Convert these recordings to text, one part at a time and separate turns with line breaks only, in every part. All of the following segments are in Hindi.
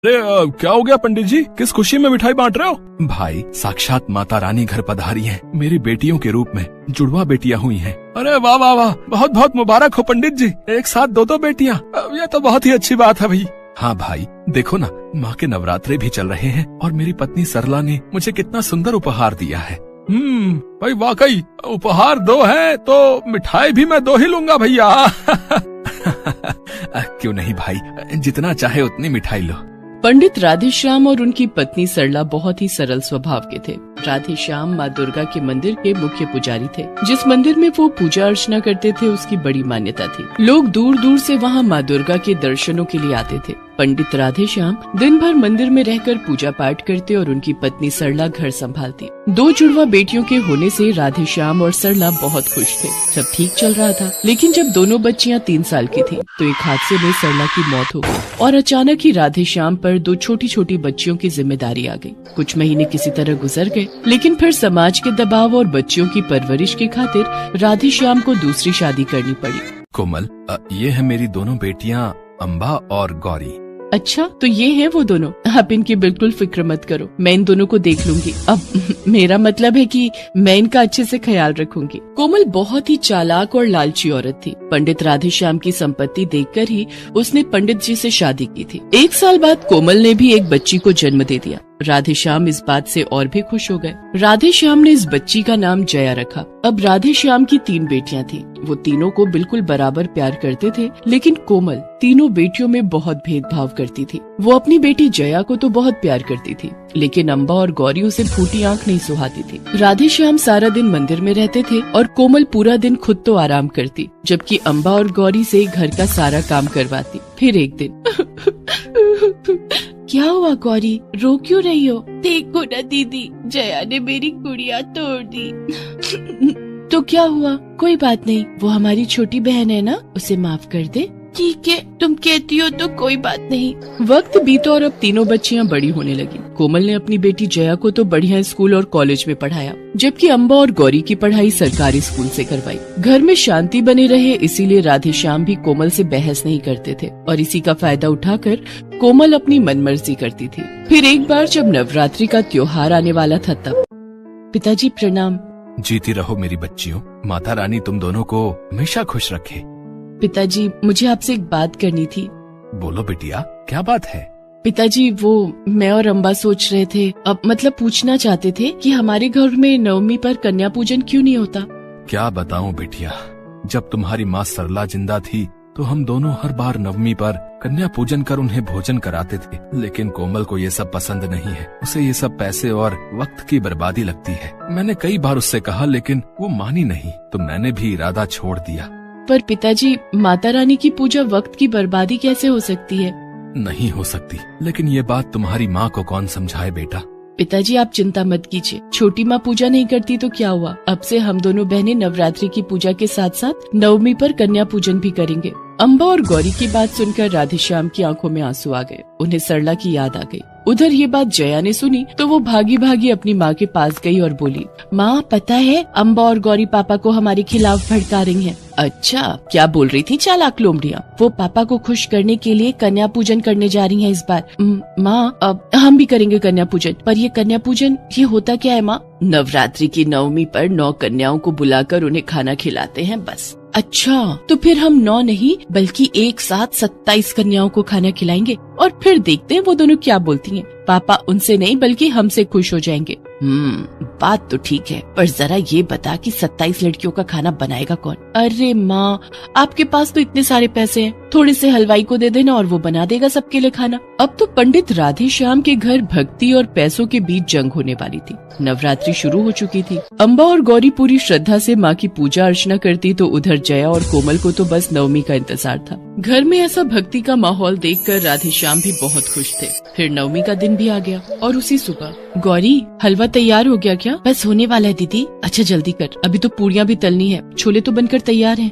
अरे क्या हो गया पंडित जी, किस खुशी में मिठाई बांट रहे हो? भाई साक्षात माता रानी घर पधारी हैं, मेरी बेटियों के रूप में जुड़वा बेटियां हुई हैं। अरे वाह वाह वाह, बहुत बहुत मुबारक हो पंडित जी, एक साथ दो बेटियां, ये तो बहुत ही अच्छी बात है भाई। हाँ भाई देखो ना, माँ के नवरात्रे भी चल रहे हैं और मेरी पत्नी सरला ने मुझे कितना सुंदर उपहार दिया है। भाई वाकई उपहार दो है तो मिठाई भी मैं दो ही लूंगा भैया। क्यों नहीं भाई, जितना चाहे उतनी मिठाई लो।
पंडित राधेश्याम और उनकी पत्नी सरला बहुत ही सरल स्वभाव के थे। राधेश्याम माँ दुर्गा के मंदिर के मुख्य पुजारी थे। जिस मंदिर में वो पूजा अर्चना करते थे उसकी बड़ी मान्यता थी। लोग दूर दूर से वहाँ माँ दुर्गा के दर्शनों के लिए आते थे। पंडित राधेश्याम दिन भर मंदिर में रहकर पूजा पाठ करते और उनकी पत्नी सरला घर संभालती। दो जुड़वा बेटियों के होने से राधेश्याम और सरला बहुत खुश थे। सब ठीक चल रहा था, लेकिन जब दोनों बच्चियां 3 साल की थी तो एक हादसे में सरला की मौत हो गई और अचानक ही राधेश्याम पर 2 छोटी छोटी बच्चियों की जिम्मेदारी आ गई। कुछ महीने किसी तरह गुजर गए, लेकिन फिर समाज के दबाव और बच्चियों की परवरिश की खातिर राधेश्याम को दूसरी शादी करनी पड़ी।
कोमल, ये है मेरी दोनों बेटियां अम्बा और गौरी।
अच्छा, तो ये हैं वो दोनों। आप इनकी बिल्कुल फिक्र मत करो, मैं इन दोनों को देख लूंगी। अब मेरा मतलब है कि मैं इनका अच्छे से ख्याल रखूंगी। कोमल बहुत ही चालाक और लालची औरत थी। पंडित राधेश्याम की संपत्ति देखकर ही उसने पंडित जी से शादी की थी। 1 साल बाद कोमल ने भी एक बच्ची को जन्म दे दिया। राधेश्याम इस बात से और भी खुश हो गए। राधेश्याम ने इस बच्ची का नाम जया रखा। अब राधेश्याम की 3 बेटियां थीं। वो तीनों को बिल्कुल बराबर प्यार करते थे, लेकिन कोमल तीनों बेटियों में बहुत भेदभाव करती थी। वो अपनी बेटी जया को तो बहुत प्यार करती थी, लेकिन अम्बा और गौरी उसे फूटी आंख नहीं सुहाती थी। राधेश्याम सारा दिन मंदिर में रहते थे और कोमल पूरा दिन खुद तो आराम करती, जबकि अम्बा और गौरी से घर का सारा काम करवाती। फिर एक दिन क्या हुआ गौरी, रो क्यों रही हो?
देखो ना दीदी, जया ने मेरी गुड़िया तोड़ दी।
तो क्या हुआ? कोई बात नहीं, वो हमारी छोटी बहन है ना, उसे माफ कर दे।
ठीक है, तुम कहती हो तो कोई बात नहीं।
वक्त बीता और अब तीनों बच्चियां बड़ी होने लगी। कोमल ने अपनी बेटी जया को तो बढ़िया स्कूल और कॉलेज में पढ़ाया, जबकि अम्बा और गौरी की पढ़ाई सरकारी स्कूल से करवाई। घर में शांति बनी रहे, इसीलिए राधेश्याम भी कोमल से बहस नहीं करते थे और इसी का फायदा उठाकर कोमल अपनी मनमर्जी करती थी। फिर एक बार जब नवरात्रि का त्योहार आने वाला था तब। पिताजी प्रणाम।
जीती रहो मेरी बच्चियों, माता रानी तुम दोनों को हमेशा खुश रखे।
पिताजी, मुझे आपसे एक बात करनी थी।
बोलो बिटिया, क्या बात है?
पिताजी, वो मैं और अम्बा सोच रहे थे, अब मतलब पूछना चाहते थे कि हमारे घर में नवमी पर कन्या पूजन क्यों नहीं होता?
क्या बताऊं बिटिया, जब तुम्हारी माँ सरला जिंदा थी तो हम दोनों हर बार नवमी पर कन्या पूजन कर उन्हें भोजन कराते थे, लेकिन कोमल को ये सब पसंद नहीं है। उसे ये सब पैसे और वक्त की बर्बादी लगती है। मैंने कई बार उससे कहा, लेकिन वो मानी नहीं, तो मैंने भी इरादा छोड़ दिया।
पर पिताजी, माता रानी की पूजा वक्त की बर्बादी कैसे हो सकती है?
नहीं हो सकती, लेकिन ये बात तुम्हारी माँ को कौन समझाए बेटा।
पिताजी, आप चिंता मत कीजिए, छोटी माँ पूजा नहीं करती तो क्या हुआ, अब से हम दोनों बहनें नवरात्रि की पूजा के साथ साथ नवमी पर कन्या पूजन भी करेंगे। अम्बा और गौरी की बात सुनकर राधेश्याम की आंखों में आंसू आ गए। उन्हें सरला की याद आ गई। उधर ये बात जया ने सुनी तो वो भागी भागी अपनी माँ के पास गई और बोली, माँ पता है अम्बा और गौरी पापा को हमारे खिलाफ भड़का रही हैं। अच्छा, क्या बोल रही थी चालाक लोमड़ियाँ? वो पापा को खुश करने के लिए कन्या पूजन करने जा रही हैं इस बार। माँ, अब हम भी करेंगे कन्या पूजन। पर ये कन्या पूजन ये होता क्या है माँ? नवरात्रि की नवमी पर 9 कन्याओं को बुलाकर उन्हें खाना खिलाते हैं, बस। अच्छा, तो फिर हम 9 नहीं बल्कि एक साथ 27 कन्याओं को खाना खिलाएंगे और फिर देखते हैं वो दोनों क्या बोलती हैं। पापा उनसे नहीं बल्कि हमसे खुश हो जाएंगे। बात तो ठीक है, पर जरा ये बता कि 27 लड़कियों का खाना बनाएगा कौन? अरे माँ, आपके पास तो इतने सारे पैसे हैं, थोड़े से हलवाई को दे देना और वो बना देगा सबके लिए खाना। अब तो पंडित राधेश्याम के घर भक्ति और पैसों के बीच जंग होने वाली थी। नवरात्रि शुरू हो चुकी थी। अम्बा और गौरी पूरी श्रद्धा से माँ की पूजा अर्चना करती तो उधर जया और कोमल को तो बस नवमी का इंतजार था। घर में ऐसा भक्ति का माहौल देखकर राधेश्याम भी बहुत खुश थे। फिर नवमी का दिन भी आ गया और उसी सुबह, गौरी हलवा तैयार हो गया क्या? बस होने वाला है दीदी। अच्छा जल्दी कर, अभी तो पूरियाँ भी तलनी है, छोले तो बनकर तैयार हैं।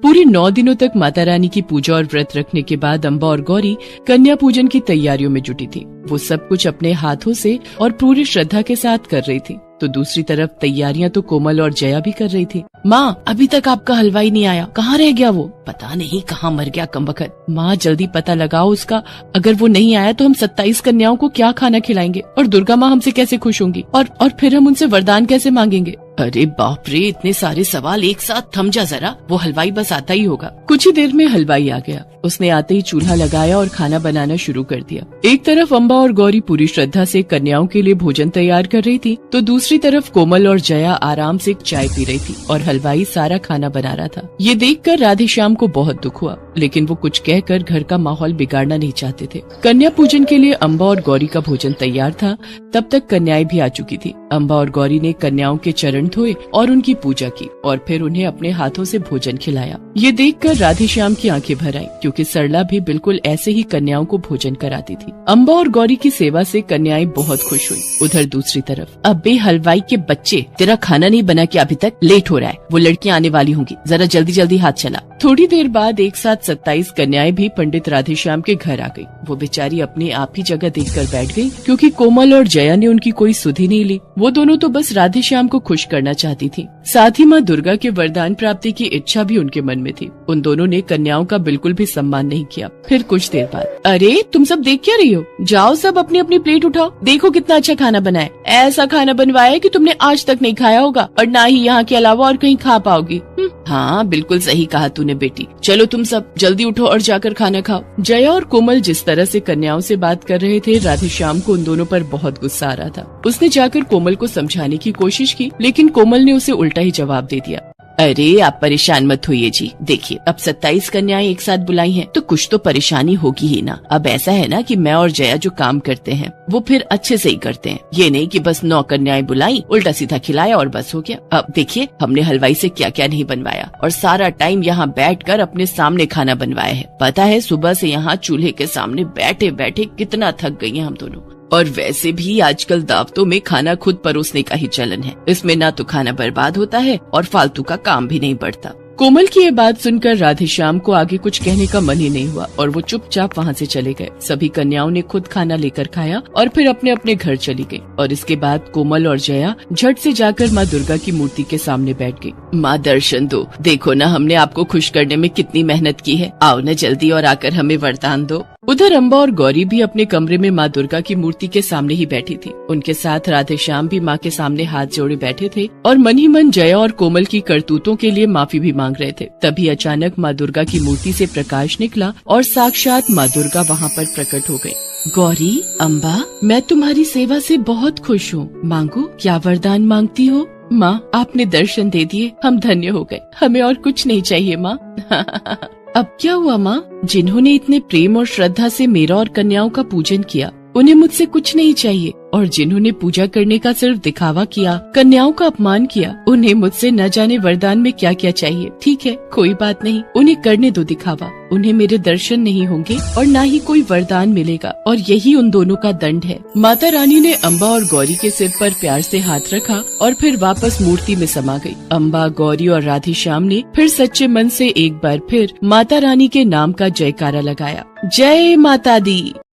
पूरे 9 दिनों तक माता रानी की पूजा और व्रत रखने के बाद अम्बा और गौरी कन्या पूजन की तैयारियों में जुटी थी। वो सब कुछ अपने हाथों से और पूरी श्रद्धा के साथ कर रही थी, तो दूसरी तरफ तैयारियां तो कोमल और जया भी कर रही थी। माँ अभी तक आपका हलवाई नहीं आया, कहाँ रह गया वो? पता नहीं कहाँ मर गया कमबख्त। माँ जल्दी पता लगाओ उसका, अगर वो नहीं आया तो हम 27 कन्याओं को क्या खाना खिलाएंगे और दुर्गा माँ हमसे कैसे खुश होंगी और फिर हम उनसे वरदान कैसे मांगेंगे? अरे बाप रे, इतने सारे सवाल एक साथ, थम जा जरा, वो हलवाई बस आता ही होगा। कुछ ही देर में हलवाई आ गया। उसने आते ही चूल्हा लगाया और खाना बनाना शुरू कर दिया। एक तरफ अम्बा और गौरी पूरी श्रद्धा से कन्याओं के लिए भोजन तैयार कर रही थी, तो दूसरी तरफ कोमल और जया आराम से चाय पी रही थी और हलवाई सारा खाना बना रहा था। ये देखकर राधेश्याम को बहुत दुख हुआ, लेकिन वो कुछ कहकर घर का माहौल बिगाड़ना नहीं चाहते थे। कन्या पूजन के लिए अम्बा और गौरी का भोजन तैयार था। तब तक कन्याएं भी आ चुकी थी। अम्बा और गौरी ने कन्याओं के चरण धोए और उनकी पूजा की और फिर उन्हें अपने हाथों से भोजन खिलाया। ये देखकर राधेश्याम की आंखें भर आई, क्योंकि सरला भी बिल्कुल ऐसे ही कन्याओं को भोजन कराती थी। अम्बा और गौरी की सेवा से कन्याएं बहुत खुश हुई। उधर दूसरी तरफ, अबे हलवाई के बच्चे, तेरा खाना नहीं बना क्या अभी तक? लेट हो रहा है, वो लड़कियां आने वाली होंगी, जरा जल्दी जल्दी हाथ चला। थोड़ी देर बाद एक साथ 27 कन्याएं भी पंडित राधेश्याम के घर आ गई। वो बेचारी अपनी आप ही जगह देखकर बैठ गई, क्योंकि कोमल और जया ने उनकी कोई सुध ही नहीं ली। वो दोनों तो बस राधेश्याम को खुश करना चाहती थी। साथ ही माँ दुर्गा के वरदान प्राप्ति की इच्छा भी उनके मन में थी। उन दोनों ने कन्याओं का बिल्कुल भी सम्मान नहीं किया। फिर कुछ देर बाद, अरे तुम सब देख क्या रही हो? जाओ सब अपनी अपनी प्लेट उठाओ, देखो कितना अच्छा खाना बना है। ऐसा खाना बनवाया है कि तुमने आज तक नहीं खाया होगा और ना ही यहाँ के अलावा और कहीं खा पाओगी। हाँ बिल्कुल सही कहा तूने बेटी, चलो तुम सब जल्दी उठो और जाकर खाना खाओ। जया और कोमल जिस तरह से कन्याओं से बात कर रहे थे, राधेश्याम को उन दोनों पर बहुत गुस्सा आ रहा था। उसने जाकर कोमल को समझाने की कोशिश की, लेकिन कोमल ने उसे उल्टा ही जवाब दे दिया। अरे आप परेशान मत होइए जी, देखिए अब 27 कन्याएं एक साथ बुलाई हैं, तो कुछ तो परेशानी होगी ही ना। अब ऐसा है ना कि मैं और जया जो काम करते हैं वो फिर अच्छे से ही करते हैं। ये नहीं कि बस 9 कन्याएं बुलाई, उल्टा सीधा खिलाया और बस हो गया। अब देखिए हमने हलवाई से क्या क्या नहीं बनवाया और सारा टाइम यहाँ बैठकर अपने सामने खाना बनवाया है। पता है सुबह से यहाँ चूल्हे के सामने बैठे बैठे कितना थक गई हैं हम दोनों। और वैसे भी आजकल दावतों में खाना खुद परोसने का ही चलन है। इसमें ना तो खाना बर्बाद होता है और फालतू का काम भी नहीं बढ़ता। कोमल की ये बात सुनकर राधेश्याम को आगे कुछ कहने का मन ही नहीं हुआ और वो चुपचाप वहाँ से चले गए। सभी कन्याओं ने खुद खाना लेकर खाया और फिर अपने अपने घर चली गई। और इसके बाद कोमल और जया झट से जाकर माँ दुर्गा की मूर्ति के सामने बैठ गई। माँ दर्शन दो, देखो ना हमने आपको खुश करने में कितनी मेहनत की है, आओ न जल्दी और आकर हमें वरदान दो। उधर अम्बा और गौरी भी अपने कमरे में माँ दुर्गा की मूर्ति के सामने ही बैठी थी। उनके साथ राधेश्याम भी माँ के सामने हाथ जोड़े बैठे थे और मन ही मन जया और कोमल की करतूतों के लिए माफी भी मांग रहे थे। तभी अचानक माँ दुर्गा की मूर्ति से प्रकाश निकला और साक्षात माँ दुर्गा वहाँ पर प्रकट हो गयी। गौरी, अम्बा, मैं तुम्हारी सेवा से बहुत खुश हूँ, मांगो क्या वरदान मांगती हो? माँ आपने दर्शन दे दिए, हम धन्य हो गए, हमें और कुछ नहीं चाहिए माँ। अब क्या हुआ माँ? जिन्होंने इतने प्रेम और श्रद्धा से मेरा और कन्याओं का पूजन किया, उन्हें मुझसे कुछ नहीं चाहिए, और जिन्होंने पूजा करने का सिर्फ दिखावा किया, कन्याओं का अपमान किया, उन्हें मुझसे न जाने वरदान में क्या क्या चाहिए। ठीक है कोई बात नहीं, उन्हें करने दो दिखावा, उन्हें मेरे दर्शन नहीं होंगे और न ही कोई वरदान मिलेगा, और यही उन दोनों का दंड है। माता रानी ने अम्बा और गौरी के सिर पर प्यार से हाथ रखा और फिर वापस मूर्ति में समा गई। अम्बा, गौरी और राधेश्याम ने फिर सच्चे मन से एक बार फिर माता रानी के नाम का जयकारा लगाया। जय माता दी।